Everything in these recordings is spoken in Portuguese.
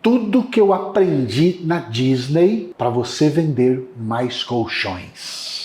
tudo que eu aprendi na Disney para você vender mais colchões.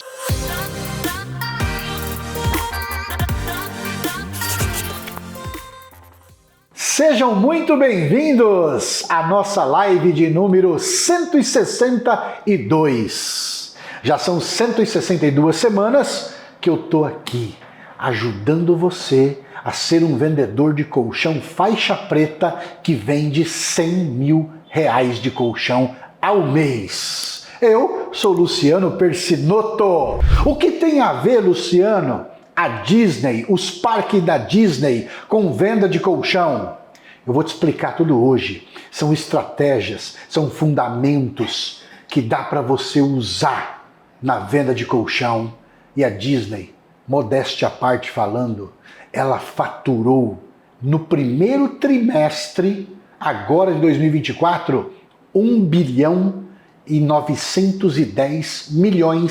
Sejam muito bem-vindos à nossa live de número 162. Já são 162 semanas que eu tô aqui ajudando você a ser um vendedor de colchão faixa preta que vende R$100 mil de colchão ao mês. Eu sou Luciano Persinotto. O que tem a ver, Luciano, a Disney, os parques da Disney com venda de colchão? Eu vou te explicar tudo hoje. São estratégias, são fundamentos que dá para você usar na venda de colchão. E a Disney, modéstia à parte falando, ela faturou no primeiro trimestre, agora de 2024, US$ 1,910 bilhão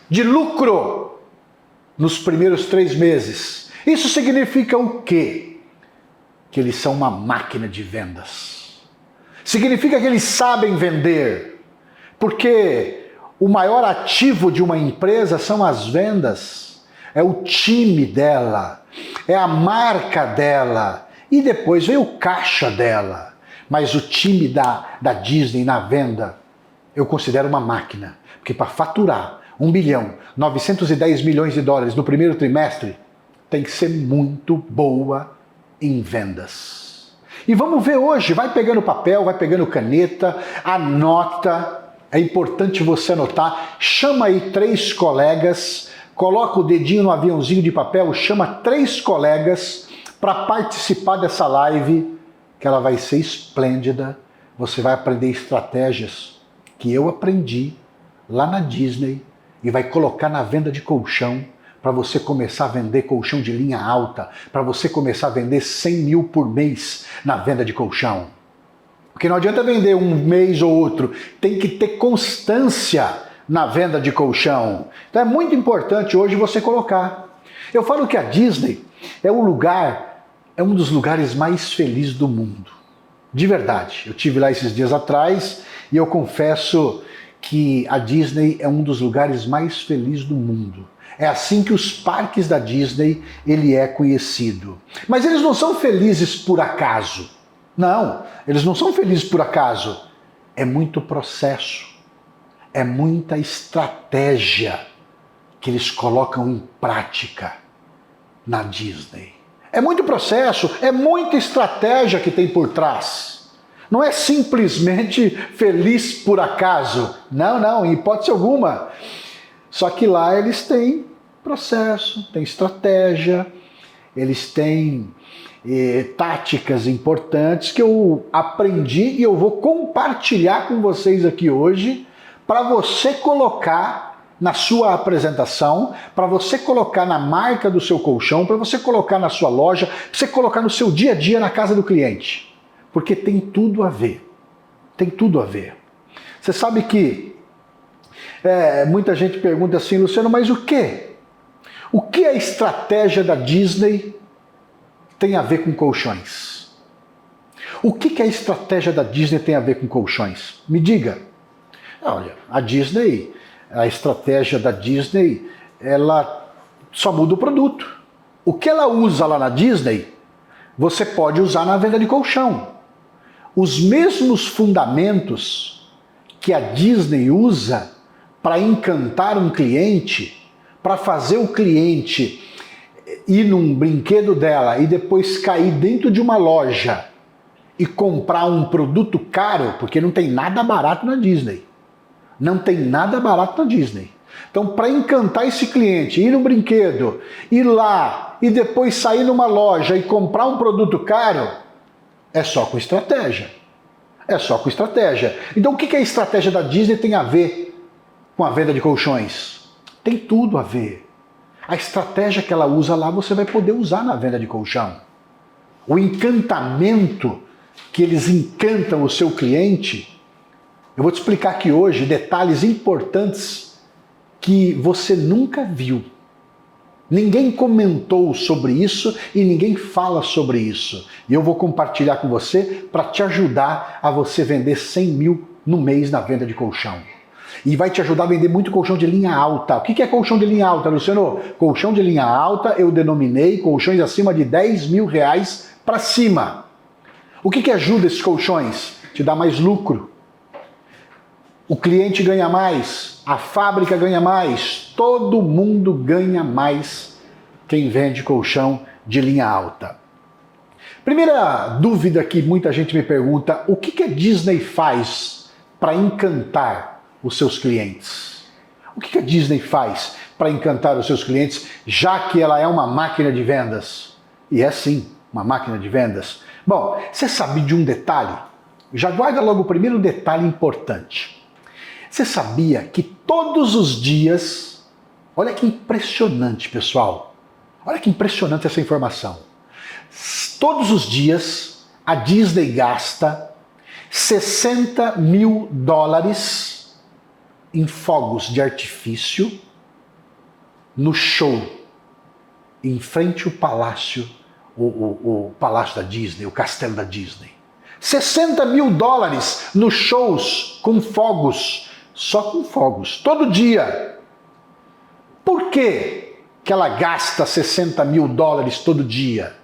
de lucro nos primeiros 3 meses. Isso significa o quê? Que eles são uma máquina de vendas. Significa que eles sabem vender. Porque o maior ativo de uma empresa são as vendas. É o time dela, é a marca dela e depois vem o caixa dela. Mas o time da Disney na venda, eu considero uma máquina. Porque para faturar US$ 1,910 bilhão no primeiro trimestre, tem que ser muito boa em vendas. E vamos ver hoje, vai pegando papel, vai pegando caneta, anota. É importante você anotar, chama aí 3 colegas, coloca o dedinho no aviãozinho de papel, chama 3 colegas para participar dessa live, que ela vai ser esplêndida. Você vai aprender estratégias que eu aprendi lá na Disney e vai colocar na venda de colchão para você começar a vender colchão de linha alta, para você começar a vender 100 mil por mês na venda de colchão. Porque não adianta vender um mês ou outro, tem que ter constância na venda de colchão. Então é muito importante hoje você colocar. Eu falo que a Disney é um dos lugares mais felizes do mundo. De verdade. Eu tive lá esses dias atrás e eu confesso que a Disney é um dos lugares mais felizes do mundo. É assim que os parques da Disney ele é conhecido. Mas eles não são felizes por acaso. Não, eles não são felizes por acaso. É muito processo. É muita estratégia que eles colocam em prática na Disney. É muito processo, é muita estratégia que tem por trás. Não é simplesmente feliz por acaso. Não, em hipótese alguma. Só que lá eles têm processo, têm estratégia, eles têm táticas importantes que eu aprendi e eu vou compartilhar com vocês aqui hoje, para você colocar na sua apresentação, para você colocar na marca do seu colchão, para você colocar na sua loja, para você colocar no seu dia a dia na casa do cliente. Porque tem tudo a ver. Tem tudo a ver. Você sabe que muita gente pergunta assim, Luciano, mas o quê? O que a estratégia da Disney tem a ver com colchões? O que a estratégia da Disney tem a ver com colchões? Me diga. Olha, a estratégia da Disney, ela só muda o produto. O que ela usa lá na Disney, você pode usar na venda de colchão. Os mesmos fundamentos que a Disney usa para encantar um cliente, para fazer o cliente ir num brinquedo dela e depois cair dentro de uma loja e comprar um produto caro, porque não tem nada barato na Disney. Não tem nada barato na Disney. Então, para encantar esse cliente, ir no brinquedo, ir lá e depois sair numa loja e comprar um produto caro, é só com estratégia. É só com estratégia. Então, o que a estratégia da Disney tem a ver com a venda de colchões? Tem tudo a ver. A estratégia que ela usa lá, você vai poder usar na venda de colchão. O encantamento que eles encantam o seu cliente, eu vou te explicar aqui hoje detalhes importantes que você nunca viu. Ninguém comentou sobre isso e ninguém fala sobre isso. E eu vou compartilhar com você para te ajudar a você vender 100 mil no mês na venda de colchão. E vai te ajudar a vender muito colchão de linha alta. O que é colchão de linha alta, Luciano? Colchão de linha alta eu denominei colchões acima de 10 mil reais para cima. O que ajuda esses colchões? Te dá mais lucro. O cliente ganha mais, a fábrica ganha mais, todo mundo ganha mais quem vende colchão de linha alta. Primeira dúvida que muita gente me pergunta, o que a Disney faz para encantar os seus clientes? O que a Disney faz para encantar os seus clientes, já que ela é uma máquina de vendas? E é sim, uma máquina de vendas. Bom, você sabe de um detalhe? Já guarda logo o primeiro detalhe importante. Você sabia que todos os dias, olha que impressionante, pessoal, olha que impressionante essa informação. Todos os dias a Disney gasta 60 mil dólares em fogos de artifício no show, em frente ao palácio, o palácio da Disney, o castelo da Disney. 60 mil dólares nos shows com fogos, só com fogos, todo dia. Por que ela gasta 60 mil dólares todo dia?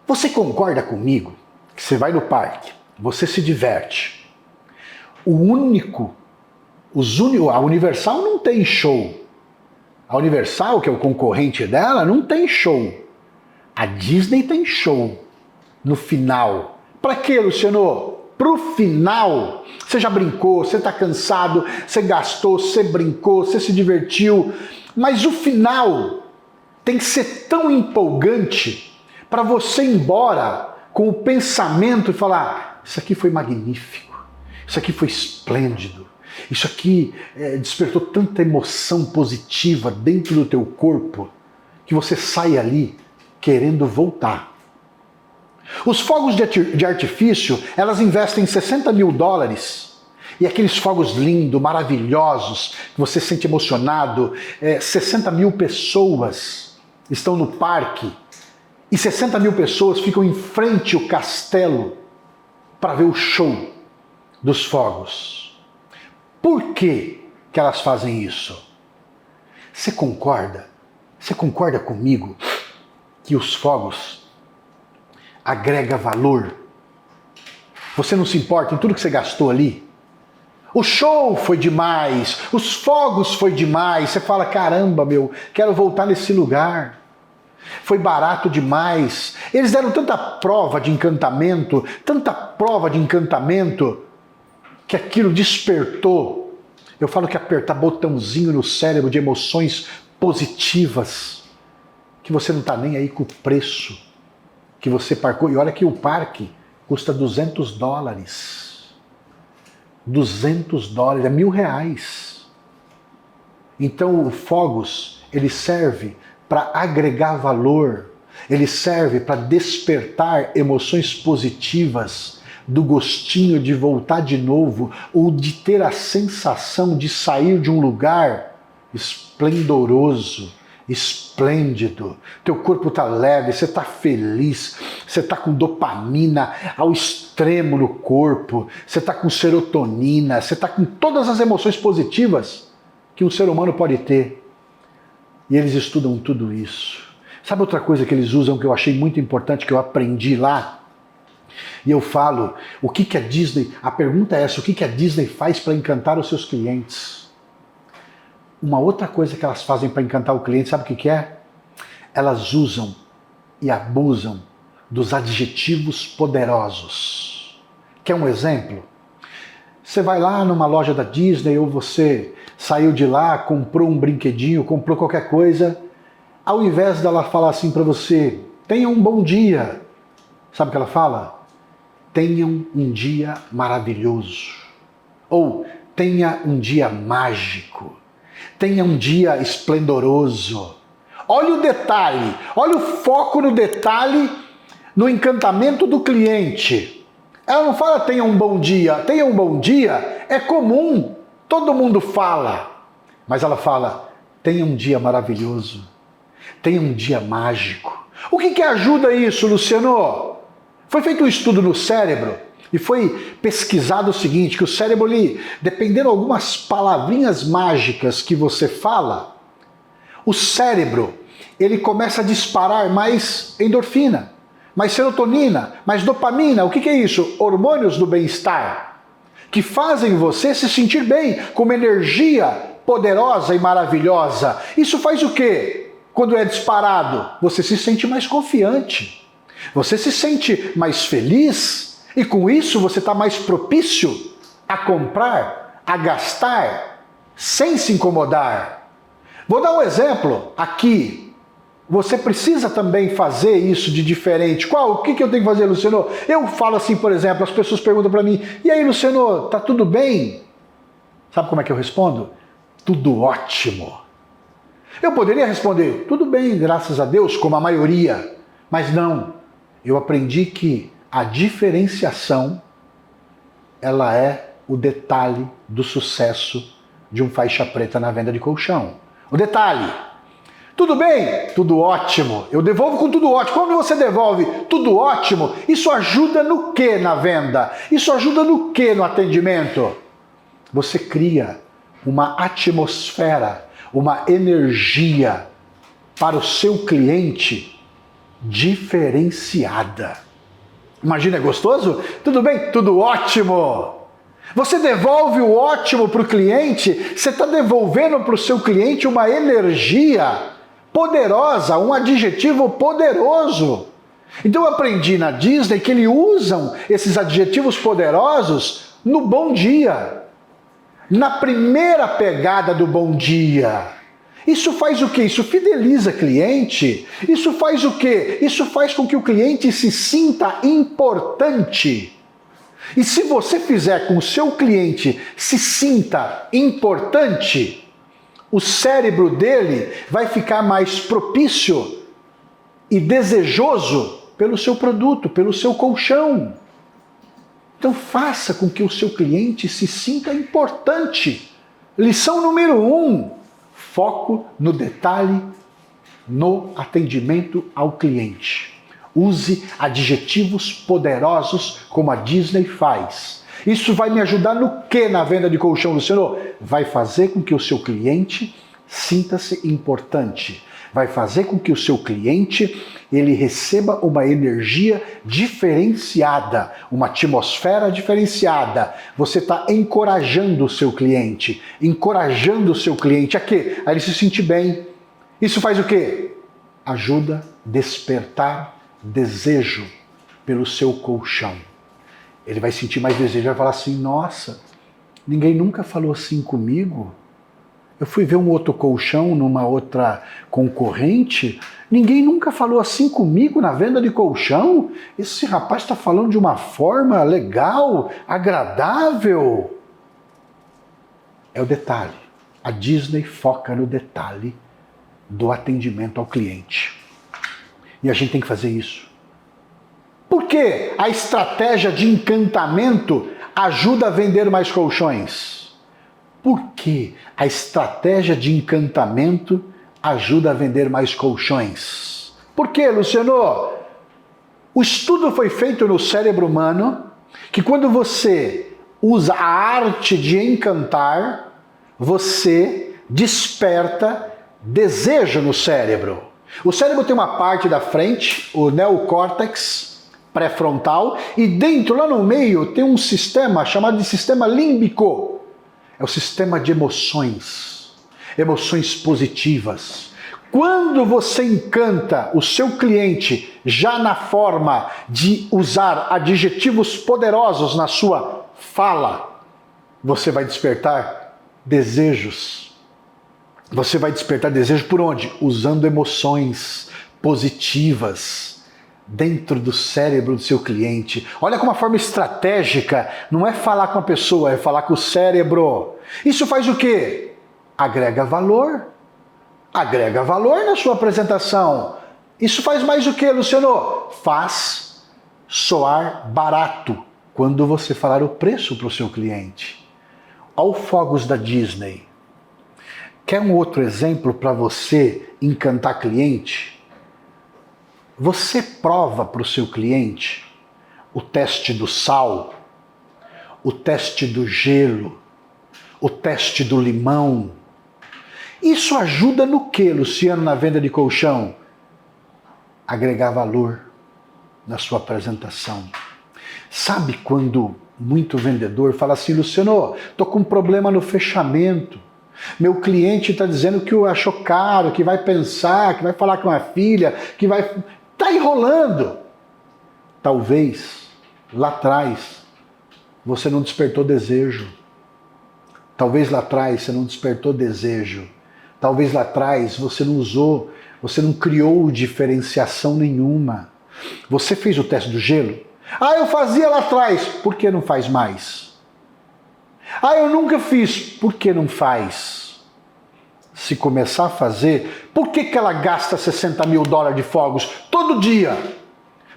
Você concorda comigo que você vai no parque, você se diverte. A Universal não tem show. A Universal, que é o concorrente dela, não tem show. A Disney tem show no final. Para quê, Luciano? Pro final, você já brincou, você está cansado, você gastou, você brincou, você se divertiu, mas o final tem que ser tão empolgante para você ir embora com o pensamento e falar: isso aqui foi magnífico, isso aqui foi esplêndido, isso aqui despertou tanta emoção positiva dentro do teu corpo que você sai ali querendo voltar. Os fogos de artifício, elas investem 60 mil dólares e aqueles fogos lindos, maravilhosos, que você se sente emocionado, 60 mil pessoas estão no parque e 60 mil pessoas ficam em frente ao castelo para ver o show dos fogos. Por que elas fazem isso? Você concorda? Você concorda comigo que os fogos agrega valor? Você não se importa em tudo que você gastou ali? O show foi demais, os fogos foi demais, você fala: caramba, quero voltar nesse lugar. Foi barato demais. Eles deram tanta prova de encantamento, que aquilo despertou. Eu falo que apertar botãozinho no cérebro de emoções positivas, que você não está nem aí com o preço que você parcou. E olha que o parque custa 200 dólares. 200 dólares, é R$1.000. Então o fogos, ele serve para agregar valor, ele serve para despertar emoções positivas, do gostinho de voltar de novo, ou de ter a sensação de sair de um lugar esplendoroso, esplêndido, teu corpo está leve, você está feliz, você está com dopamina ao extremo no corpo, você está com serotonina, você está com todas as emoções positivas que um ser humano pode ter. E eles estudam tudo isso. Sabe outra coisa que eles usam que eu achei muito importante, que eu aprendi lá? E eu falo, o que a Disney, a pergunta é essa, o que a Disney faz para encantar os seus clientes? Uma outra coisa que elas fazem para encantar o cliente, sabe o que é? Elas usam e abusam dos adjetivos poderosos. Quer um exemplo? Você vai lá numa loja da Disney, ou você saiu de lá, comprou um brinquedinho, comprou qualquer coisa, ao invés dela falar assim para você: tenha um bom dia, sabe o que ela fala? Tenham um dia maravilhoso. Ou tenha um dia mágico. Tenha um dia esplendoroso. Olha o detalhe, olha o foco no detalhe, no encantamento do cliente. Ela não fala tenha um bom dia. Tenha um bom dia é comum, todo mundo fala. Mas ela fala tenha um dia maravilhoso. Tenha um dia mágico. O que ajuda isso, Luciano? Foi feito um estudo no cérebro e foi pesquisado o seguinte, que o cérebro, dependendo de algumas palavrinhas mágicas que você fala, o cérebro, ele começa a disparar mais endorfina, mais serotonina, mais dopamina. O que é isso? Hormônios do bem-estar, que fazem você se sentir bem, com uma energia poderosa e maravilhosa. Isso faz o quê? Quando é disparado, você se sente mais confiante, você se sente mais feliz e com isso você está mais propício a comprar, a gastar, sem se incomodar. Vou dar um exemplo aqui. Você precisa também fazer isso de diferente. O que eu tenho que fazer, Luciano? Eu falo assim, por exemplo, as pessoas perguntam para mim, e aí, Luciano, tá tudo bem? Sabe como é que eu respondo? Tudo ótimo. Eu poderia responder, tudo bem, graças a Deus, como a maioria, mas não. Eu aprendi que a diferenciação, ela é o detalhe do sucesso de um faixa preta na venda de colchão. O detalhe, tudo bem, tudo ótimo, eu devolvo com tudo ótimo. Quando você devolve tudo ótimo, isso ajuda no que na venda? Isso ajuda no que no atendimento? Você cria uma atmosfera, uma energia para o seu cliente diferenciada. Imagina, é gostoso? Tudo bem? Tudo ótimo! Você devolve o ótimo para o cliente, você está devolvendo para o seu cliente uma energia poderosa, um adjetivo poderoso. Então eu aprendi na Disney que eles usam esses adjetivos poderosos no bom dia. Na primeira pegada do bom dia. Isso faz o quê? Isso fideliza cliente. Isso faz o quê? Isso faz com que o cliente se sinta importante. E se você fizer com o seu cliente se sinta importante, o cérebro dele vai ficar mais propício e desejoso pelo seu produto, pelo seu colchão. Então faça com que o seu cliente se sinta importante. Lição número 1, foco no detalhe, no atendimento ao cliente. Use adjetivos poderosos como a Disney faz. Isso vai me ajudar no que na venda de colchão, Luciano? Vai fazer com que o seu cliente sinta-se importante. Vai fazer com que o seu cliente ele receba uma energia diferenciada, uma atmosfera diferenciada. Você está encorajando o seu cliente a quê? A ele se sentir bem. Isso faz o quê? Ajuda a despertar desejo pelo seu colchão. Ele vai sentir mais desejo, vai falar assim, nossa, ninguém nunca falou assim comigo. Eu fui ver um outro colchão numa outra concorrente, ninguém nunca falou assim comigo na venda de colchão. Esse rapaz está falando de uma forma legal, agradável. É o detalhe. A Disney foca no detalhe do atendimento ao cliente. E a gente tem que fazer isso. Por que a estratégia de encantamento ajuda a vender mais colchões? Por que a estratégia de encantamento ajuda a vender mais colchões? Por quê, Luciano? O estudo foi feito no cérebro humano que quando você usa a arte de encantar, você desperta desejo no cérebro. O cérebro tem uma parte da frente, o neocórtex pré-frontal, e dentro, lá no meio, tem um sistema chamado de sistema límbico. É o sistema de emoções, emoções positivas. Quando você encanta o seu cliente já na forma de usar adjetivos poderosos na sua fala, você vai despertar desejos. Você vai despertar desejo por onde? Usando emoções positivas dentro do cérebro do seu cliente. Olha como uma forma estratégica, não é falar com a pessoa, é falar com o cérebro. Isso faz o quê? Agrega valor. Agrega valor na sua apresentação. Isso faz mais o quê, Luciano? Faz soar barato quando você falar o preço para o seu cliente. Olha o fogos da Disney. Quer um outro exemplo para você encantar cliente? Você prova para o seu cliente o teste do sal, o teste do gelo, o teste do limão. Isso ajuda no que, Luciano, na venda de colchão? Agregar valor na sua apresentação. Sabe quando muito vendedor fala assim, Luciano, estou com um problema no fechamento. Meu cliente está dizendo que o achou caro, que vai pensar, que vai falar com a filha, que vai... Está enrolando. Talvez lá atrás você não despertou desejo. Talvez lá atrás você não despertou desejo. Talvez lá atrás você não usou, você não criou diferenciação nenhuma. Você fez o teste do gelo? Ah, eu fazia lá atrás. Por que não faz mais? Ah, eu nunca fiz. Por que não faz? Se começar a fazer, por que ela gasta $60 mil de fogos todo dia?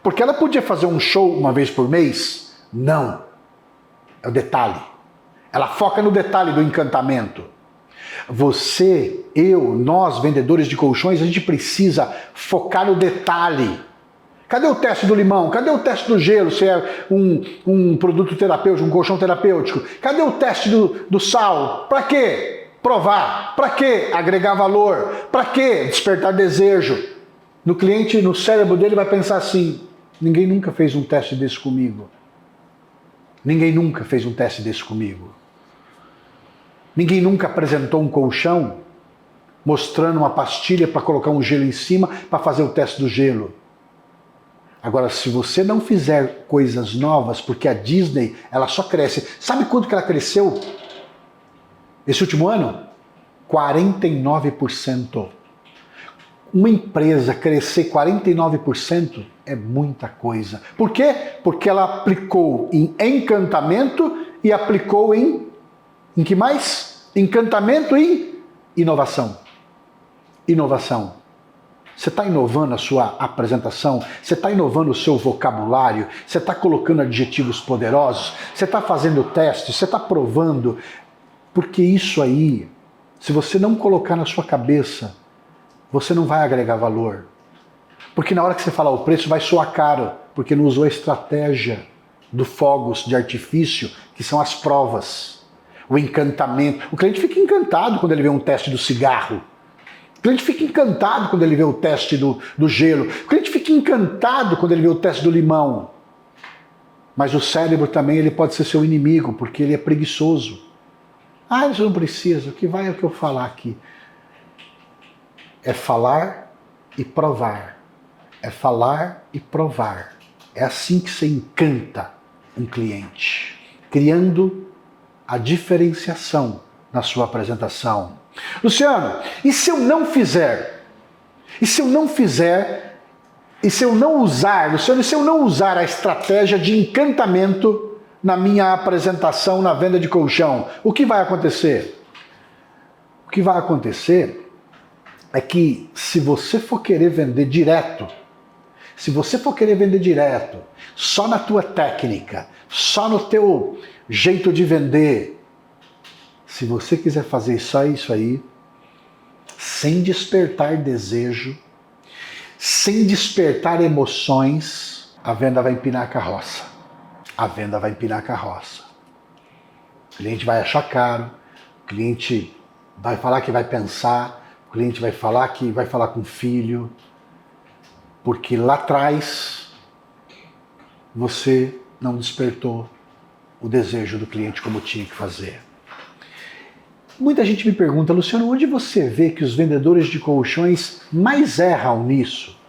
Porque ela podia fazer um show uma vez por mês? Não. É o detalhe. Ela foca no detalhe do encantamento. Você, eu, nós, vendedores de colchões, a gente precisa focar no detalhe. Cadê o teste do limão? Cadê o teste do gelo, se é um produto terapêutico, um colchão terapêutico? Cadê o teste do sal? Para quê? Provar. Para quê? Agregar valor. Para quê? Despertar desejo. No cliente, no cérebro dele vai pensar assim, ninguém nunca fez um teste desse comigo. Ninguém nunca fez um teste desse comigo. Ninguém nunca apresentou um colchão mostrando uma pastilha para colocar um gelo em cima para fazer o teste do gelo. Agora, se você não fizer coisas novas, porque a Disney, ela só cresce. Sabe quanto que ela cresceu esse último ano? 49%. Uma empresa crescer 49% é muita coisa. Por quê? Porque ela aplicou em encantamento e aplicou em que mais? Encantamento e inovação. Inovação. Você está inovando a sua apresentação? Você está inovando o seu vocabulário? Você está colocando adjetivos poderosos? Você está fazendo testes? Você está provando? Porque isso aí, se você não colocar na sua cabeça, você não vai agregar valor. Porque na hora que você falar o preço vai soar caro, porque não usou a estratégia do fogos de artifício, que são as provas, o encantamento. O cliente fica encantado quando ele vê um teste do cigarro. O cliente fica encantado quando ele vê o teste do gelo. O cliente fica encantado quando ele vê o teste do limão. Mas o cérebro também ele pode ser seu inimigo, porque ele é preguiçoso. Ah, isso não precisa, o que vai é o que eu falar aqui. É falar e provar. É falar e provar. É assim que você encanta um cliente, criando a diferenciação na sua apresentação. Luciano, e se eu não fizer? E se eu não fizer? E se eu não usar, Luciano, e se eu não usar a estratégia de encantamento na minha apresentação, na venda de colchão? O que vai acontecer? O que vai acontecer é que se você for querer vender direto, só na tua técnica, só no teu jeito de vender, se você quiser fazer só isso aí, sem despertar desejo, sem despertar emoções, a venda vai empinar a carroça. A venda vai empinar a carroça. O cliente vai achar caro, o cliente vai falar que vai pensar, o cliente vai falar que vai falar com o filho, porque lá atrás você não despertou o desejo do cliente como tinha que fazer. Muita gente me pergunta, Luciano, onde você vê que os vendedores de colchões mais erram nisso?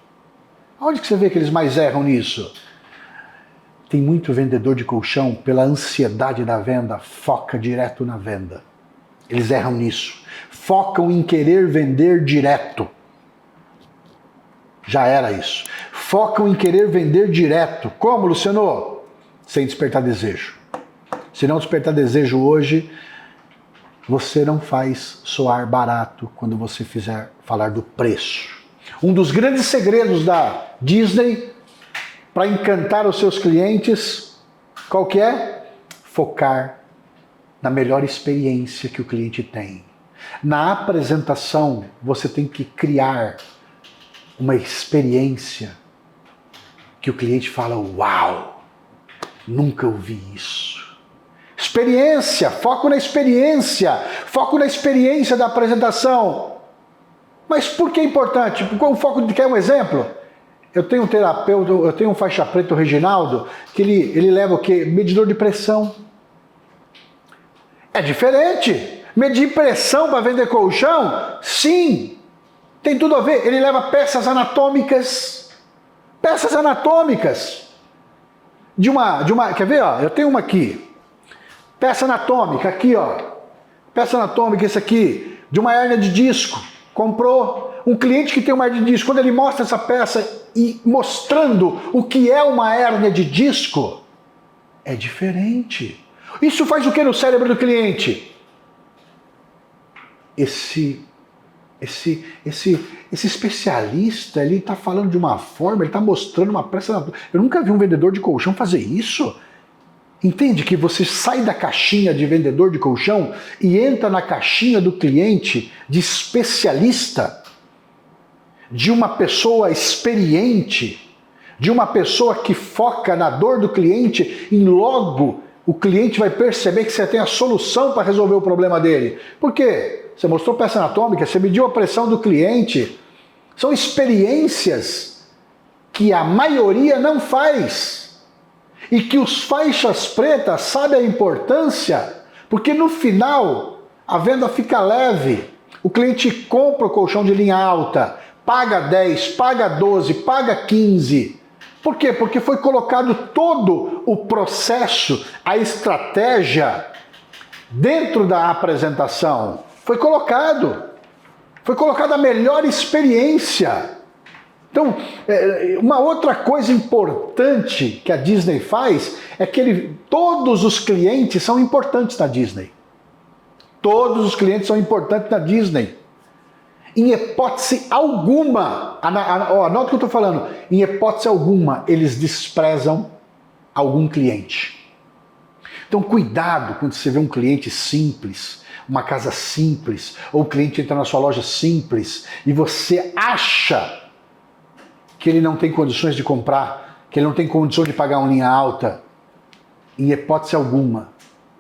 Onde que você vê que eles mais erram nisso? Tem muito vendedor de colchão, pela ansiedade da venda, foca direto na venda. Eles erram nisso. Focam em querer vender direto. Já era isso. Focam em querer vender direto. Como, Luciano? Sem despertar desejo. Se não despertar desejo hoje, você não faz soar barato quando você fizer falar do preço. Um dos grandes segredos da Disney para encantar os seus clientes, qual que é? Focar na melhor experiência que o cliente tem. Na apresentação, você tem que criar uma experiência que o cliente fala, uau, nunca ouvi isso. Experiência, foco na experiência da apresentação. Mas por que é importante? Qual o foco? Quer um exemplo? Eu tenho um terapeuta, eu tenho um faixa preta, o Reginaldo, que ele leva o quê? Medidor de pressão. É diferente. Medir pressão para vender colchão? Sim. Tem tudo a ver. Ele leva peças anatômicas. Peças anatômicas. Quer ver? Ó, eu tenho uma aqui. Peça anatômica, aqui, ó. Peça anatômica, esse aqui, de uma hérnia de disco. Comprou. Um cliente que tem uma hérnia de disco, quando ele mostra essa peça e mostrando o que é uma hérnia de disco, é diferente. Isso faz o que no cérebro do cliente? Esse especialista, ele está falando de uma forma, ele está mostrando uma peça anatômica. Eu nunca vi um vendedor de colchão fazer isso. Entende que você sai da caixinha de vendedor de colchão e entra na caixinha do cliente de especialista, de uma pessoa experiente, de uma pessoa que foca na dor do cliente e logo o cliente vai perceber que você tem a solução para resolver o problema dele. Por quê? Você mostrou peça anatômica, você mediu a pressão do cliente. São experiências que a maioria não faz. E que os faixas pretas sabem a importância, porque no final a venda fica leve. O cliente compra o colchão de linha alta, paga 10, paga 12, paga 15. Por quê? Porque foi colocado todo o processo, a estratégia dentro da apresentação. Foi colocado a melhor experiência. Então, uma outra coisa importante que a Disney faz é que todos os clientes são importantes na Disney. Todos os clientes são importantes na Disney. Em hipótese alguma, anota o que eu estou falando, em hipótese alguma, eles desprezam algum cliente. Então, cuidado quando você vê um cliente simples, uma casa simples, ou o cliente entra na sua loja simples e você acha que ele não tem condições de comprar, que ele não tem condições de pagar uma linha alta. Em hipótese alguma,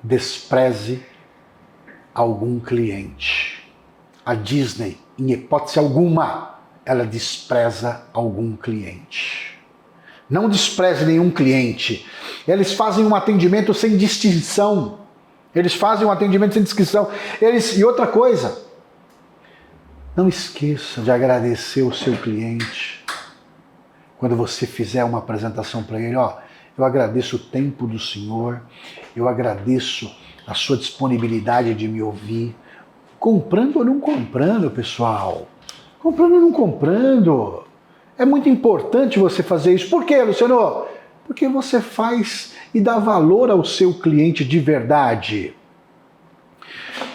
despreze algum cliente. A Disney, em hipótese alguma, ela despreza algum cliente. Não despreze nenhum cliente. Eles fazem um atendimento sem distinção. E outra coisa, não esqueça de agradecer o seu cliente. Quando você fizer uma apresentação para ele, eu agradeço o tempo do senhor, eu agradeço a sua disponibilidade de me ouvir. Comprando ou não comprando, pessoal? Comprando ou não comprando? É muito importante você fazer isso. Por quê, Luciano? Porque você faz e dá valor ao seu cliente de verdade.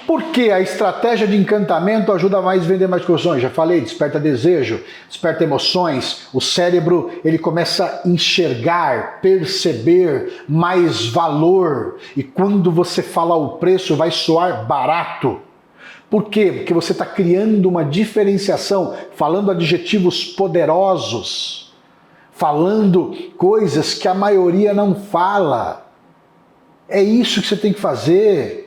Porque a estratégia de encantamento ajuda mais a vender mais colchões. Já falei, desperta desejo, desperta emoções. O cérebro, ele começa a enxergar, perceber mais valor. E quando você falar o preço, vai soar barato. Por quê? Porque você está criando uma diferenciação, falando adjetivos poderosos, falando coisas que a maioria não fala. É isso que você tem que fazer.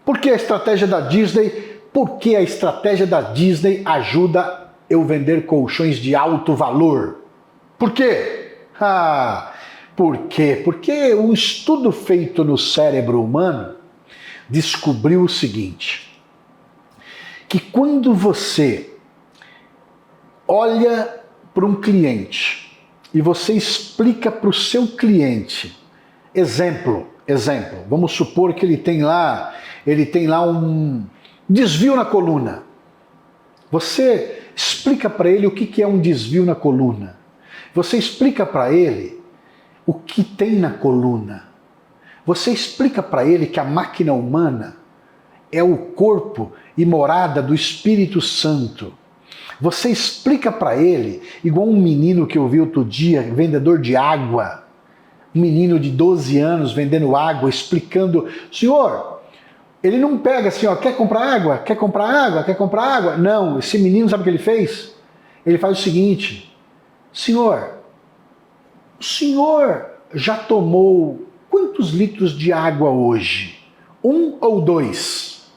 Por que a estratégia da Disney? Porque a estratégia da Disney ajuda eu vender colchões de alto valor. Por quê? Por quê? Porque um estudo feito no cérebro humano descobriu o seguinte, que quando você olha para um cliente e você explica para o seu cliente, exemplo, vamos supor que ele tem lá um desvio na coluna. Você explica para ele o que é um desvio na coluna. Você explica para ele o que tem na coluna. Você explica para ele que a máquina humana é o corpo e morada do Espírito Santo. Você explica para ele, igual um menino que eu vi outro dia, vendedor de água, um menino de 12 anos vendendo água, explicando, senhor, Ele não pega assim, ó, quer comprar água? Quer comprar água? Quer comprar água? Não, esse menino sabe o que ele fez? Ele faz o seguinte: senhor, o senhor já tomou quantos litros de água hoje? 1 ou 2?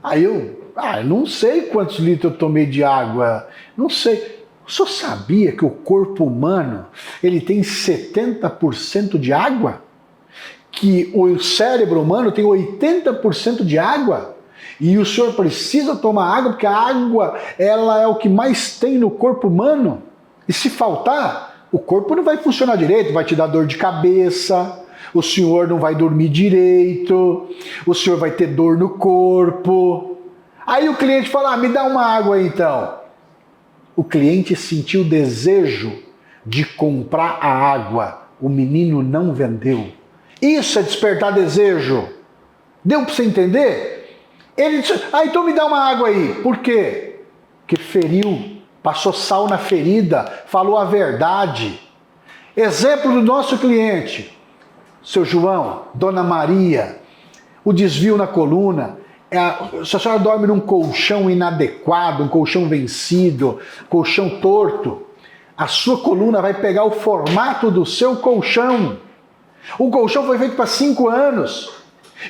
Aí eu não sei quantos litros eu tomei de água, não sei. O senhor sabia que o corpo humano ele tem 70% de água? Que o cérebro humano tem 80% de água? E o senhor precisa tomar água porque a água ela é o que mais tem no corpo humano? E se faltar, o corpo não vai funcionar direito, vai te dar dor de cabeça, o senhor não vai dormir direito, o senhor vai ter dor no corpo. Aí o cliente fala, me dá uma água aí então. O cliente sentiu o desejo de comprar a água, o menino não vendeu. Isso é despertar desejo. Deu para você entender? Ele disse, então me dá uma água aí. Por quê? Porque feriu, passou sal na ferida, falou a verdade. Exemplo do nosso cliente, seu João, Dona Maria, o desvio na coluna. Se a senhora dorme num colchão inadequado, um colchão vencido, colchão torto, a sua coluna vai pegar o formato do seu colchão. O colchão foi feito para 5 anos.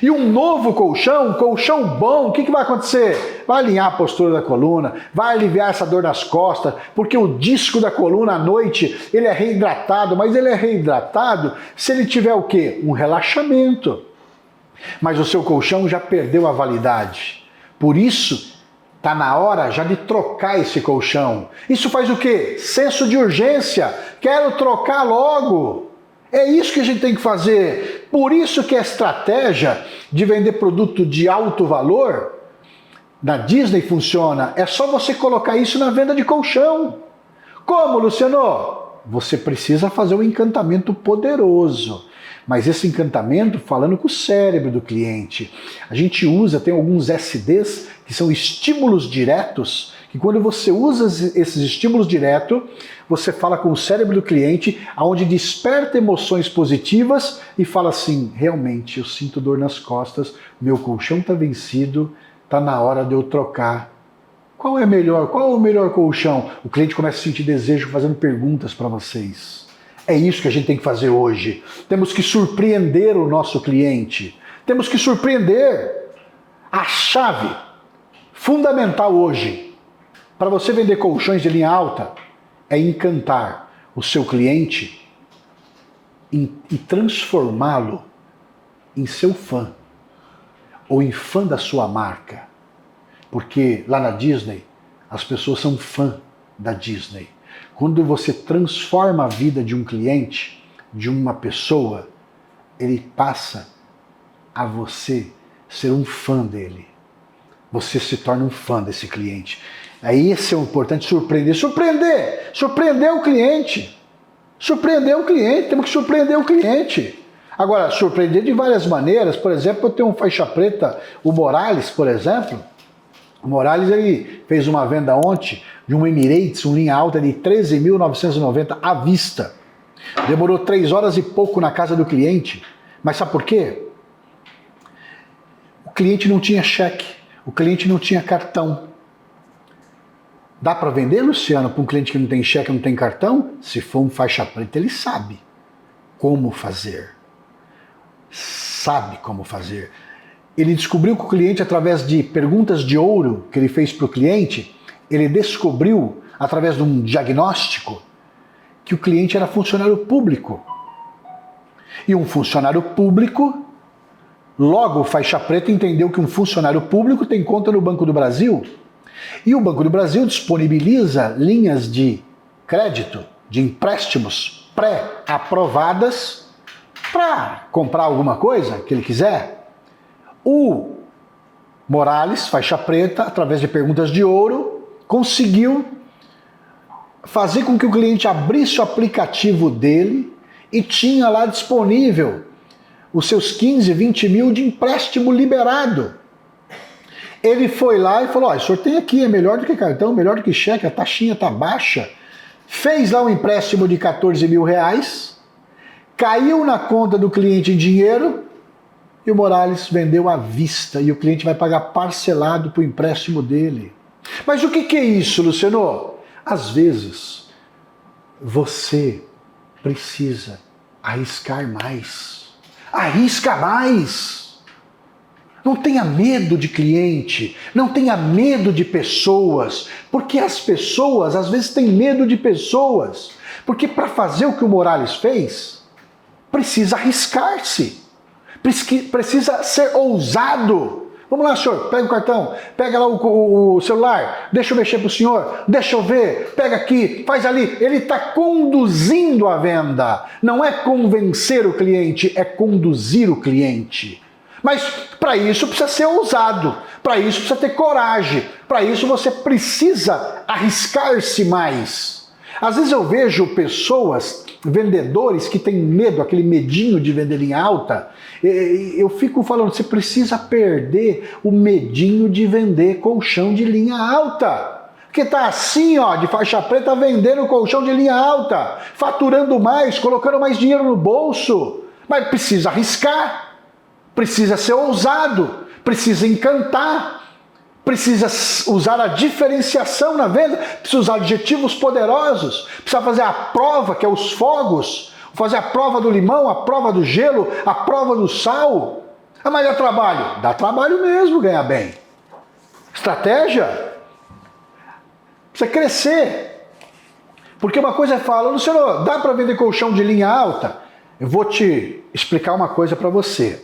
E um novo colchão, um colchão bom, o que vai acontecer? Vai alinhar a postura da coluna, vai aliviar essa dor nas costas, porque o disco da coluna à noite, ele é reidratado, mas ele é reidratado se ele tiver o quê? Um relaxamento. Mas o seu colchão já perdeu a validade. Por isso, está na hora já de trocar esse colchão. Isso faz o quê? Senso de urgência. Quero trocar logo. É isso que a gente tem que fazer. Por isso que a estratégia de vender produto de alto valor na Disney funciona. É só você colocar isso na venda de colchão. Como, Luciano? Você precisa fazer um encantamento poderoso. Mas esse encantamento falando com o cérebro do cliente. A gente usa, tem alguns SDs que são estímulos diretos, que quando você usa esses estímulos diretos, você fala com o cérebro do cliente, onde desperta emoções positivas e fala assim, realmente, eu sinto dor nas costas, meu colchão está vencido, está na hora de eu trocar. Qual é melhor? Qual é o melhor colchão? O cliente começa a sentir desejo fazendo perguntas para vocês. É isso que a gente tem que fazer hoje. Temos que surpreender o nosso cliente. Temos que surpreender. A chave fundamental hoje para você vender colchões de linha alta é encantar o seu cliente e transformá-lo em seu fã ou em fã da sua marca. Porque lá na Disney as pessoas são fã da Disney. Quando você transforma a vida de um cliente, de uma pessoa, ele passa a você ser um fã dele. Você se torna um fã desse cliente. Aí esse é o importante, surpreender. Surpreender o cliente. Surpreender o cliente, temos que surpreender o cliente. Agora, surpreender de várias maneiras. Por exemplo, eu tenho um faixa preta, o Morales, por exemplo. O Morales ele fez uma venda ontem de um Emirates, uma linha alta de 13.990 à vista. Demorou 3 horas e pouco na casa do cliente. Mas sabe por quê? O cliente não tinha cheque, o cliente não tinha cartão. Dá para vender, Luciano, para um cliente que não tem cheque, não tem cartão? Se for um faixa preta, ele sabe como fazer. Sabe como fazer. Ele descobriu que o cliente, através de perguntas de ouro que ele fez para o cliente, ele descobriu, através de um diagnóstico, que o cliente era funcionário público. E um funcionário público, logo o faixa preta entendeu que um funcionário público tem conta no Banco do Brasil. E o Banco do Brasil disponibiliza linhas de crédito, de empréstimos pré-aprovadas para comprar alguma coisa que ele quiser. O Morales, faixa preta, através de perguntas de ouro, conseguiu fazer com que o cliente abrisse o aplicativo dele e tinha lá disponível os seus 15, 20 mil de empréstimo liberado. Ele foi lá e falou, o senhor tem aqui, é melhor do que cartão, melhor do que cheque, a taxinha está baixa. Fez lá um empréstimo de 14 mil reais, caiu na conta do cliente em dinheiro, E o Morales vendeu à vista e o cliente vai pagar parcelado para o empréstimo dele. Mas o que é isso, Luciano? Às vezes, você precisa arriscar mais. Arrisca mais. Não tenha medo de cliente, não tenha medo de pessoas, porque as pessoas às vezes têm medo de pessoas. Porque para fazer o que o Morales fez, precisa arriscar-se, precisa ser ousado. Vamos lá, senhor, pega o cartão, pega lá o celular, deixa eu mexer para o senhor, deixa eu ver, pega aqui, faz ali. Ele está conduzindo a venda. Não é convencer o cliente, é conduzir o cliente. Mas para isso precisa ser ousado, para isso precisa ter coragem, para isso você precisa arriscar-se mais. Às vezes eu vejo pessoas, vendedores que têm medo, aquele medinho de vender em alta. Eu fico falando, você precisa perder o medinho de vender colchão de linha alta. Porque tá assim, ó, de faixa preta, vendendo colchão de linha alta, faturando mais, colocando mais dinheiro no bolso. Mas precisa arriscar, precisa ser ousado, precisa encantar. Precisa usar a diferenciação na venda, precisa usar adjetivos poderosos, precisa fazer a prova, que é os fogos, fazer a prova do limão, a prova do gelo, a prova do sal. Ah, mas dá trabalho? Dá trabalho mesmo ganhar bem. Estratégia? Precisa crescer. Porque uma coisa é falar, Luciano, dá para vender colchão de linha alta? Eu vou te explicar uma coisa para você.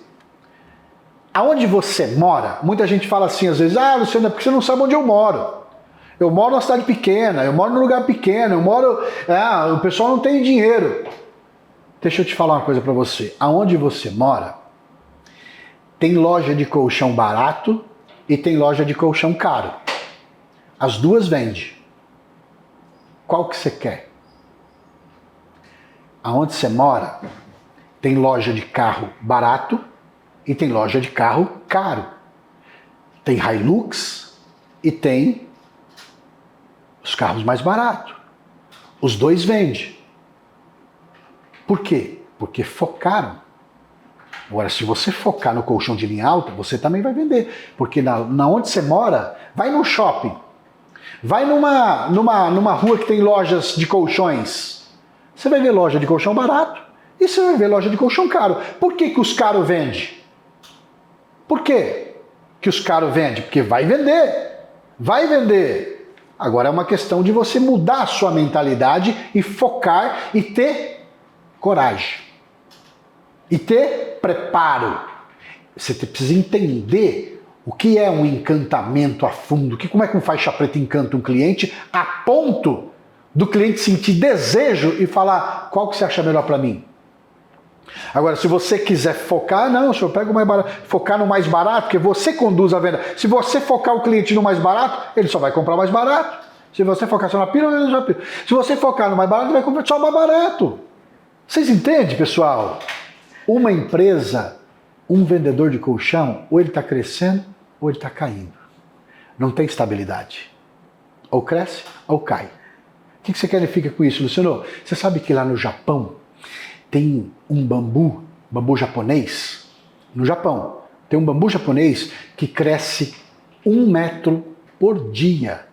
Aonde você mora, muita gente fala assim às vezes, Luciano, é porque você não sabe onde eu moro. Eu moro numa cidade pequena, eu moro num lugar pequeno, o pessoal não tem dinheiro. Deixa eu te falar uma coisa para você. Aonde você mora, tem loja de colchão barato e tem loja de colchão caro. As duas vendem. Qual que você quer? Aonde você mora, tem loja de carro barato e tem loja de carro caro. Tem Hilux e tem os carros mais baratos. Os dois vendem. Por quê? Porque focaram. Agora, se você focar no colchão de linha alta, você também vai vender. Porque na onde você mora, vai num shopping. Vai numa rua que tem lojas de colchões. Você vai ver loja de colchão barato e você vai ver loja de colchão caro. Por que os caros vendem? Por quê que os caros vendem? Porque vai vender. Vai vender. Agora é uma questão de você mudar a sua mentalidade e focar e ter coragem. E ter preparo. Você precisa entender o que é um encantamento a fundo. Como é que um faixa preta encanta um cliente a ponto do cliente sentir desejo e falar qual que você acha melhor para mim? Agora, se você quiser focar, não, senhor, pega o mais barato, focar no mais barato, porque você conduz a venda. Se você focar o cliente no mais barato, ele só vai comprar mais barato. Se você focar só na pílula, ele já pílula. Se você focar no mais barato, ele vai comprar só o mais barato. Vocês entendem, pessoal? Uma empresa, um vendedor de colchão, ou ele está crescendo, ou ele está caindo. Não tem estabilidade. Ou cresce, ou cai. O que você qualifica com isso, Luciano? Você sabe que lá no Japão, tem um bambu japonês, no Japão, tem um bambu japonês que cresce 1 metro por dia.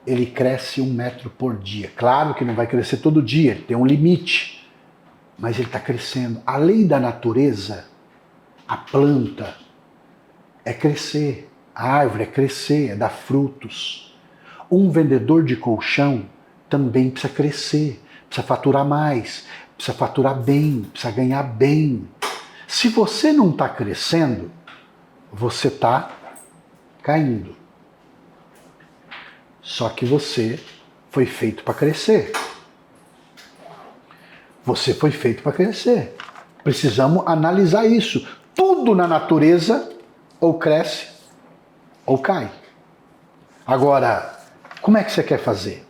Ele cresce 1 metro por dia. Claro que não vai crescer todo dia, ele tem um limite, mas ele está crescendo. A lei da natureza, a planta, é crescer, a árvore é crescer, é dar frutos. Um vendedor de colchão também precisa crescer. Precisa faturar mais, precisa faturar bem, precisa ganhar bem. Se você não está crescendo, você está caindo. Só que você foi feito para crescer. Você foi feito para crescer. Precisamos analisar isso. Tudo na natureza ou cresce ou cai. Agora, como é que você quer fazer?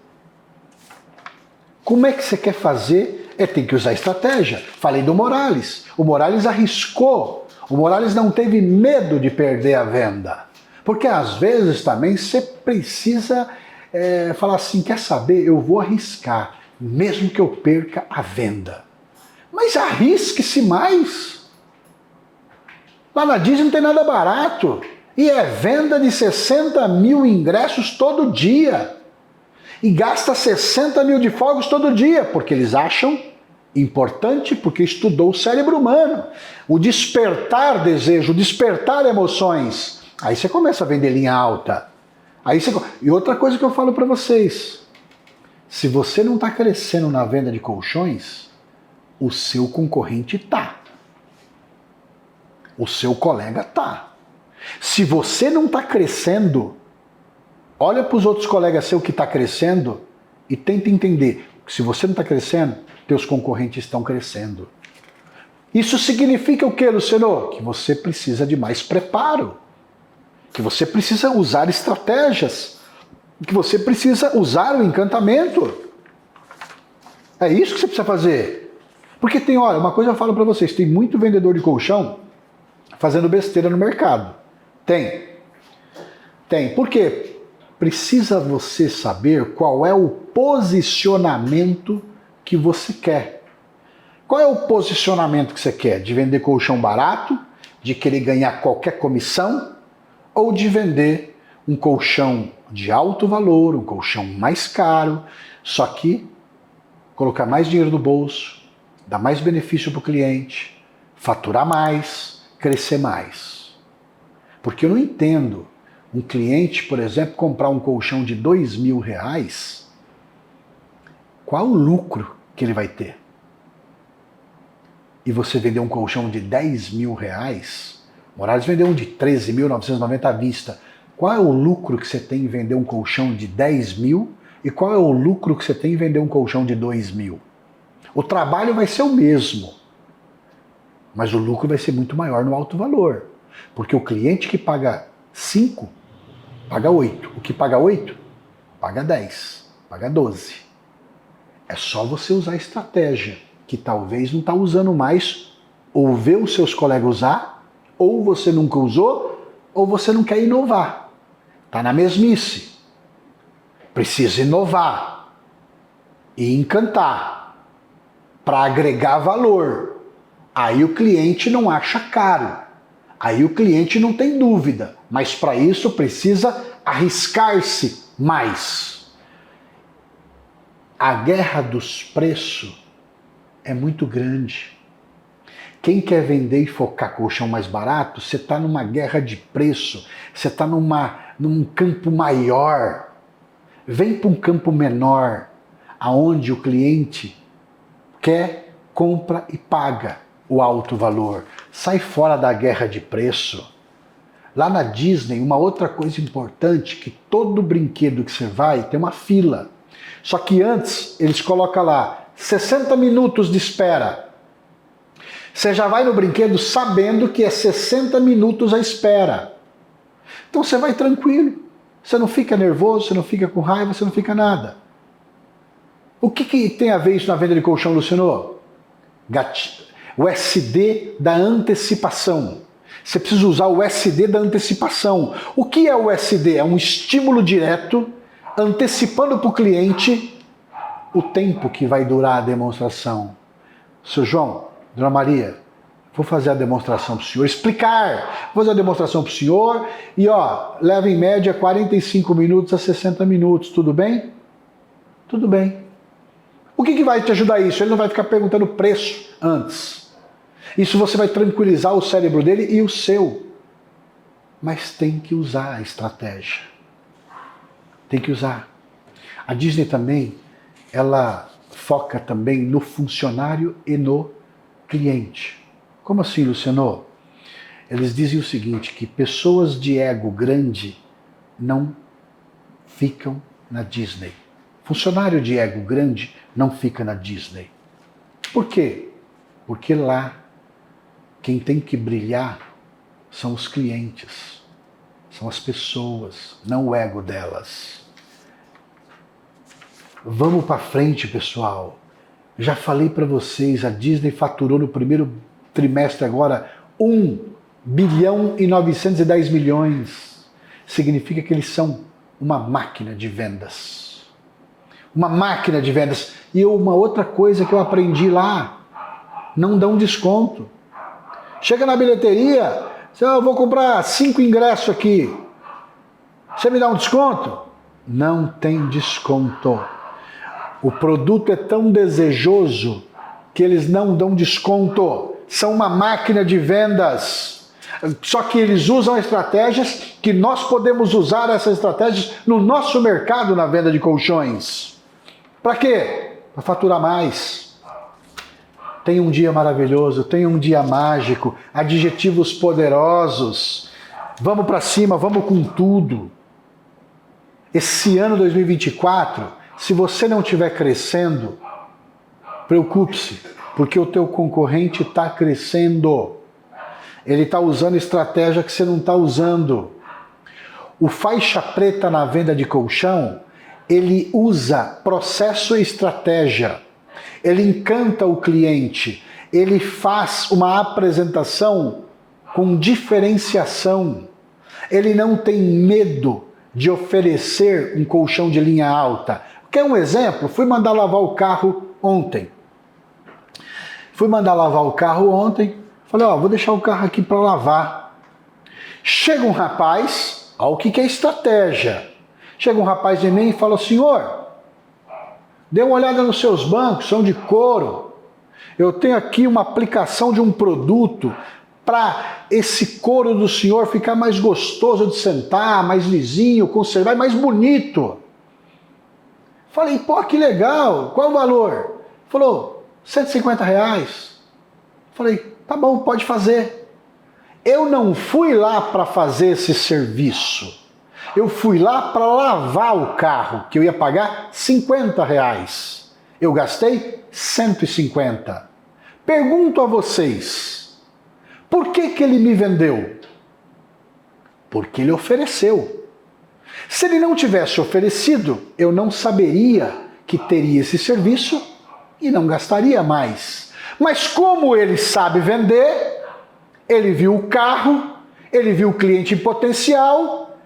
Como é que você quer fazer? Tem que usar estratégia. Falei do Morales. O Morales arriscou. O Morales não teve medo de perder a venda. Porque às vezes também você precisa falar assim, quer saber? Eu vou arriscar, mesmo que eu perca a venda. Mas arrisque-se mais. Lá na Disney não tem nada barato. E é venda de 60 mil ingressos todo dia. E gasta 60 mil de fogos todo dia, porque eles acham importante, porque estudou o cérebro humano. O despertar desejo, o despertar emoções. Aí você começa a vender linha alta. E outra coisa que eu falo para vocês. Se você não está crescendo na venda de colchões, o seu concorrente tá. O seu colega tá. Se você não está crescendo, olha para os outros colegas seus que estão crescendo e tenta entender. Se você não está crescendo, teus concorrentes estão crescendo. Isso significa o quê, Luciano? Que você precisa de mais preparo. Que você precisa usar estratégias. Que você precisa usar o encantamento. É isso que você precisa fazer. Porque tem, olha, uma coisa eu falo para vocês, tem muito vendedor de colchão fazendo besteira no mercado. Tem. Por quê? Precisa você saber qual é o posicionamento que você quer. Qual é o posicionamento que você quer? De vender colchão barato? De querer ganhar qualquer comissão? Ou de vender um colchão de alto valor, um colchão mais caro, só que colocar mais dinheiro no bolso, dar mais benefício para o cliente, faturar mais, crescer mais? Porque eu não entendo um cliente, por exemplo, comprar um colchão de R$2.000, qual o lucro que ele vai ter? E você vender um colchão de R$10.000, Moraes vendeu um de 13.990 à vista. Qual é o lucro que você tem em vender um colchão de 10 mil e qual é o lucro que você tem em vender um colchão de 2 mil? O trabalho vai ser o mesmo, mas o lucro vai ser muito maior no alto valor. Porque o cliente que paga 5, paga 8. O que paga 8, paga 10, paga 12. É só você usar a estratégia, que talvez não está usando mais, ou ver os seus colegas usar, ou você nunca usou, ou você não quer inovar. Está na mesmice. Precisa inovar e encantar para agregar valor. Aí o cliente não acha caro. Aí o cliente não tem dúvida. Mas para isso precisa arriscar-se mais. A guerra dos preços é muito grande. Quem quer vender e focar colchão mais barato, você está numa guerra de preço, você está num campo maior. Vem para um campo menor, aonde o cliente quer, compra e paga o alto valor. Sai fora da guerra de preço. Lá na Disney, uma outra coisa importante, que todo brinquedo que você vai tem uma fila. Só que antes, eles colocam lá 60 minutos de espera. Você já vai no brinquedo sabendo que é 60 minutos a espera. Então você vai tranquilo. Você não fica nervoso, você não fica com raiva, você não fica nada. O que tem a ver isso na venda de colchão, Luciano? O SD da antecipação. Você precisa usar o SD da antecipação. O que é o SD? É um estímulo direto, antecipando para o cliente o tempo que vai durar a demonstração. Seu João, Dona Maria, vou fazer a demonstração para o senhor, explicar, vou fazer a demonstração para o senhor e leva em média 45 minutos a 60 minutos, tudo bem? Tudo bem. O que vai te ajudar isso? Ele não vai ficar perguntando preço antes. Isso você vai tranquilizar o cérebro dele e o seu. Mas tem que usar a estratégia. Tem que usar. A Disney também, ela foca também no funcionário e no cliente. Como assim, Luciano? Eles dizem o seguinte, que pessoas de ego grande não ficam na Disney. Funcionário de ego grande não fica na Disney. Por quê? Porque lá quem tem que brilhar são os clientes, são as pessoas, não o ego delas. Vamos para frente, pessoal. Já falei para vocês, a Disney faturou no primeiro trimestre agora 1 bilhão e 910 milhões. Significa que eles são uma máquina de vendas. Uma máquina de vendas. E uma outra coisa que eu aprendi lá, não dão desconto. Chega na bilheteria, Eu vou comprar 5 ingressos aqui. Você me dá um desconto? Não tem desconto. O produto é tão desejoso que eles não dão desconto. São uma máquina de vendas. Só que eles usam estratégias que nós podemos usar essas estratégias no nosso mercado na venda de colchões. Para quê? Para faturar mais. Tenha um dia maravilhoso, tenha um dia mágico, adjetivos poderosos. Vamos para cima, vamos com tudo. Esse ano 2024, se você não estiver crescendo, preocupe-se, porque o teu concorrente está crescendo. Ele está usando estratégia que você não está usando. O faixa preta na venda de colchão, ele usa processo e estratégia. Ele encanta o cliente. Ele faz uma apresentação com diferenciação. Ele não tem medo de oferecer um colchão de linha alta. Quer um exemplo? Fui mandar lavar o carro ontem. Falei, vou deixar o carro aqui para lavar. Chega um rapaz, olha o que é estratégia. Chega um rapaz em mim e fala, senhor, dê uma olhada nos seus bancos, são de couro. Eu tenho aqui uma aplicação de um produto para esse couro do senhor ficar mais gostoso de sentar, mais lisinho, conservar, mais bonito. Falei, pô, que legal, qual o valor? Falou, R$150. Falei, tá bom, pode fazer. Eu não fui lá para fazer esse serviço. Eu fui lá para lavar o carro, que eu ia pagar R$50. Eu gastei 150. Pergunto a vocês, por que ele me vendeu? Porque ele ofereceu. Se ele não tivesse oferecido, eu não saberia que teria esse serviço e não gastaria mais. Mas como ele sabe vender, ele viu o carro, ele viu o cliente em potencial,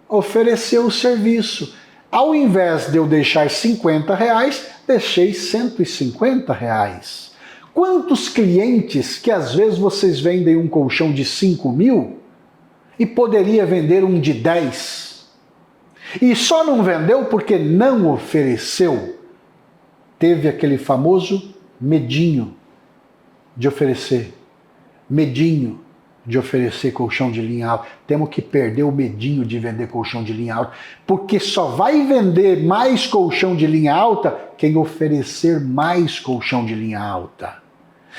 ofereceu o serviço. Ao invés de eu deixar R$50, deixei R$150. Quantos clientes que às vezes vocês vendem um colchão de 5 mil e poderia vender um de 10? E só não vendeu porque não ofereceu. Teve aquele famoso medinho de oferecer. Medinho de oferecer colchão de linha alta. Temos que perder o medinho de vender colchão de linha alta, porque só vai vender mais colchão de linha alta quem oferecer mais colchão de linha alta.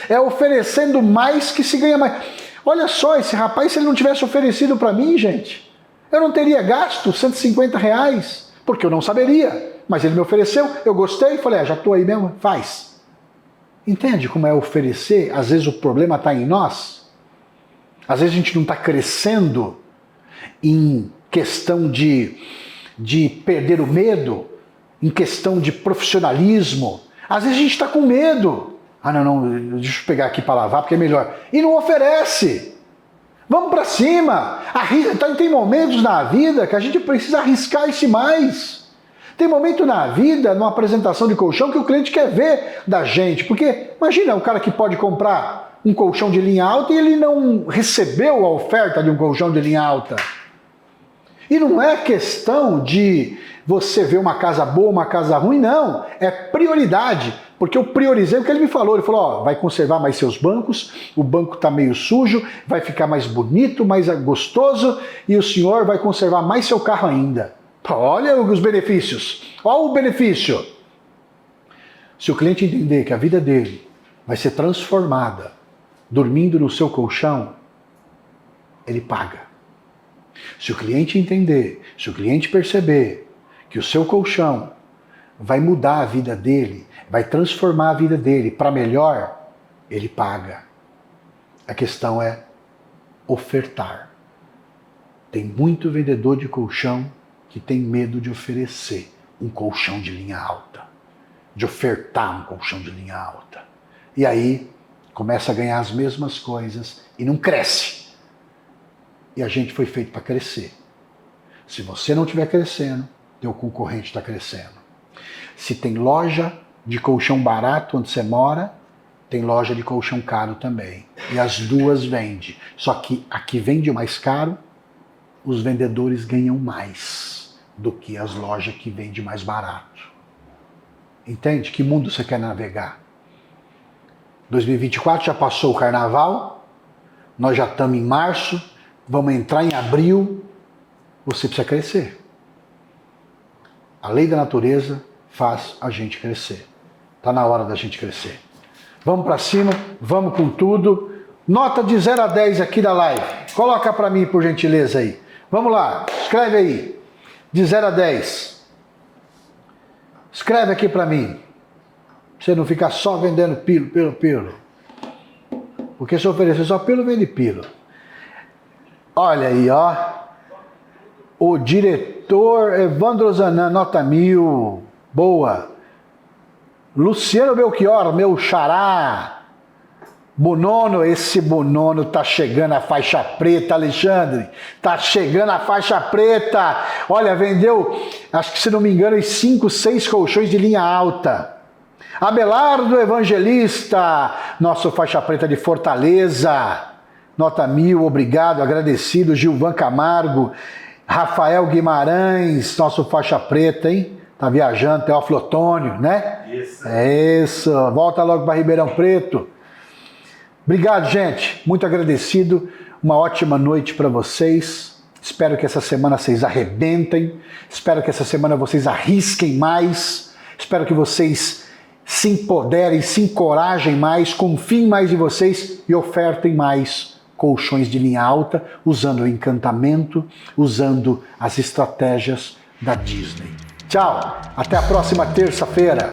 É oferecendo mais que se ganha mais. Olha só, esse rapaz, se ele não tivesse oferecido para mim, gente, eu não teria gasto R$150, porque eu não saberia. Mas ele me ofereceu, eu gostei, falei, já estou aí mesmo, faz. Entende como é oferecer? Às vezes o problema está em nós. Às vezes a gente não está crescendo em questão de perder o medo, em questão de profissionalismo. Às vezes a gente está com medo. Não, deixa eu pegar aqui para lavar porque é melhor. E não oferece. Vamos para cima. Tem momentos na vida que a gente precisa arriscar-se mais. Tem momento na vida, numa apresentação de colchão, que o cliente quer ver da gente. Porque imagina o cara que pode comprar um colchão de linha alta e ele não recebeu a oferta de um colchão de linha alta. E não é questão de você ver uma casa boa, uma casa ruim, não. É prioridade. Porque eu priorizei o que ele me falou. Ele falou, vai conservar mais seus bancos, o banco está meio sujo, vai ficar mais bonito, mais gostoso, e o senhor vai conservar mais seu carro ainda. Olha os benefícios. Olha o benefício. Se o cliente entender que a vida dele vai ser transformada dormindo no seu colchão, ele paga. Se o cliente entender, se o cliente perceber que o seu colchão vai mudar a vida dele, vai transformar a vida dele para melhor, ele paga. A questão é ofertar. Tem muito vendedor de colchão que tem medo de oferecer um colchão de linha alta, de ofertar um colchão de linha alta. E aí começa a ganhar as mesmas coisas e não cresce. E a gente foi feito para crescer. Se você não estiver crescendo, teu concorrente está crescendo. Se tem loja de colchão barato onde você mora, tem loja de colchão caro também. E as duas vendem. Só que a que vende mais caro, os vendedores ganham mais do que as lojas que vendem mais barato. Entende? Que mundo você quer navegar? 2024 já passou o carnaval, nós já estamos em março, vamos entrar em abril, você precisa crescer. A lei da natureza faz a gente crescer. Está na hora da gente crescer. Vamos para cima, vamos com tudo. Nota de 0 a 10 aqui da live. Coloca para mim, por gentileza, aí. Vamos lá, escreve aí. De 0 a 10. Escreve aqui para mim. Você não ficar só vendendo pilo. Porque se oferecer só pilo, vende pilo. Olha aí, ó. O diretor Evandro Zanan, nota 1000. Boa. Luciano Belchior, meu xará. Bonono, esse Bonono tá chegando a faixa preta, Alexandre. Tá chegando a faixa preta. Olha, vendeu, acho que se não me engano, 5, 6 colchões de linha alta. Abelardo Evangelista, nosso faixa preta de Fortaleza, nota 1000, obrigado, agradecido. Gilvan Camargo, Rafael Guimarães, nosso faixa preta, hein? Tá viajando, Teófilo Otônio, né? Isso. É isso, volta logo para Ribeirão Preto. Obrigado, gente, muito agradecido. Uma ótima noite para vocês. Espero que essa semana vocês arrebentem. Espero que essa semana vocês arrisquem mais. Espero que vocês se empoderem, se encorajem mais, confiem mais em vocês e ofertem mais colchões de linha alta, usando o encantamento, usando as estratégias da Disney. Tchau, até a próxima terça-feira.